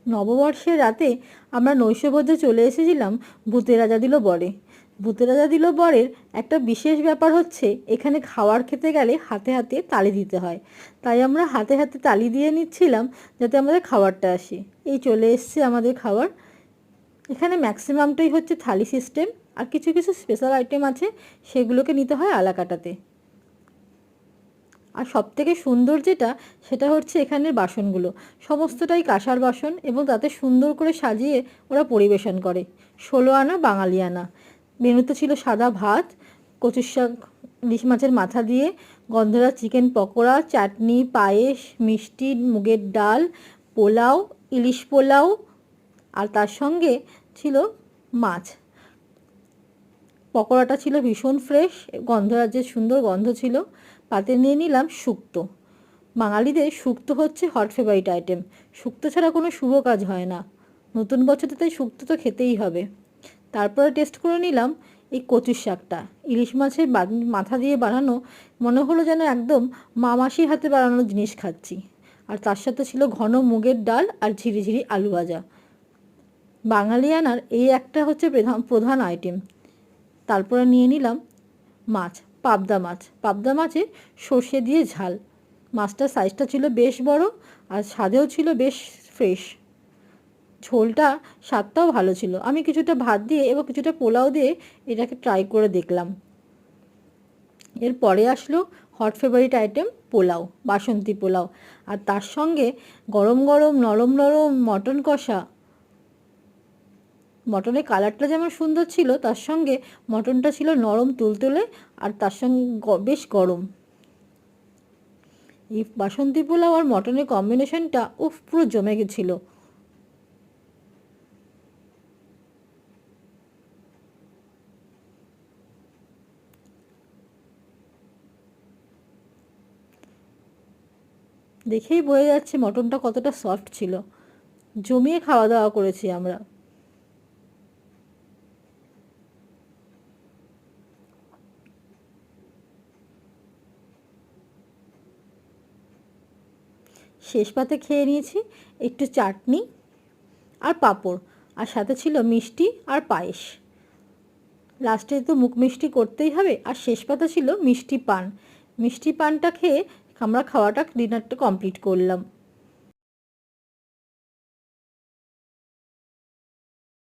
নববর্ষের রাতে আমরা নৈশভোজে চলে এসেছিলাম ভূতের রাজা দিল বরে। ভূতের রাজা দিল বরের একটা বিশেষ ব্যাপার হচ্ছে, এখানে খাবার খেতে গেলে হাতে হাতে তালি দিতে হয়। তাই আমরা হাতে হাতে তালি দিয়ে নিচ্ছিলাম যাতে আমাদের খাবারটা আসে। এই চলে এসছে আমাদের খাবার। এখানে ম্যাক্সিমামটাই হচ্ছে থালি সিস্টেম, আর কিছু কিছু স্পেশাল আইটেম আছে, সেগুলোকে নিতে হয় আলাকাটাতে। আর সবথেকে সুন্দর যেটা, সেটা হচ্ছে এখানের বাসনগুলো সমস্তটাই কাঁসার বাসন, এবং তাতে সুন্দর করে সাজিয়ে ওরা পরিবেশন করে। 16 আনা বাঙালি আনা। মেনুতে ছিল সাদা ভাত, কচুর শাক, ইলিশ মাছের মাথা দিয়ে, গন্ধরাজ চিকেন পকোড়া, চাটনি, পায়েস, মিষ্টি, মুগের ডাল, পোলাও, ইলিশ পোলাও, আর তার সঙ্গে ছিল মাছ। পকোড়াটা ছিল ভীষণ ফ্রেশ, গন্ধরাজের সুন্দর গন্ধ ছিল। পাতে নিয়ে নিলাম শুক্তো। বাঙালিদের শুক্তো হচ্ছে হট ফেভারিট আইটেম। শুক্তো ছাড়া কোনো শুভ কাজ হয় না। নতুন বছরে তাই শুক্তো তো খেতেই হবে। তারপরে টেস্ট করে নিলাম এই কচুর শাকটা। ইলিশ মাছের মাথা দিয়ে বানানো, মনে হলো যেন একদম মামাসির হাতে বানানো জিনিস খাচ্ছি। আর তার সাথে ছিল ঘন মুগের ডাল আর ঝিরিঝিরি আলু ভাজা। বাঙালিয়ানার এই একটা হচ্ছে প্রধান আইটেম। তারপরে নিয়ে নিলাম মাছ, পাবদা মাছ। পাবদা মাছে সর্ষে দিয়ে ঝাল। মাছটার সাইজটা ছিল বেশ বড়, আর স্বাদেও ছিল বেশ ফ্রেশ। ঝোলটা স্বাদটাও ভালো ছিল। আমি কিছুটা ভাত দিয়ে এবং কিছুটা পোলাও দিয়ে এটাকে ট্রাই করে দেখলাম। এরপরে আসলো হট ফেভারিট আইটেম পোলাও, বাসন্তী পোলাও। আর তার সঙ্গে গরম গরম নরম নরম মটন কষা। মটনের কালারটা যেমন সুন্দর ছিল, তার সঙ্গে মটনটা ছিল নরম তুলতুলে, আর তার সঙ্গে বেশ গরম। এই বাসন্তী পোলাও আর মটনের কম্বিনেশনটা পুরো জমে গেছিল। দেখেই বোঝা যাচ্ছে মটনটা কতটা সফট ছিল। জমিয়ে খাওয়া দাওয়া করেছি আমরা। শেষ পাতে খেয়ে নিয়েছি একটু চাটনি আর পাঁপড়, আর সাথে ছিল মিষ্টি আর পায়েস। লাস্টে তো মুখ মিষ্টি করতেই হবে, আর শেষ পাতে ছিল মিষ্টি পান। মিষ্টি পানটা খেয়ে আমরা খাওয়াটা ডিনারটা কমপ্লিট করলাম।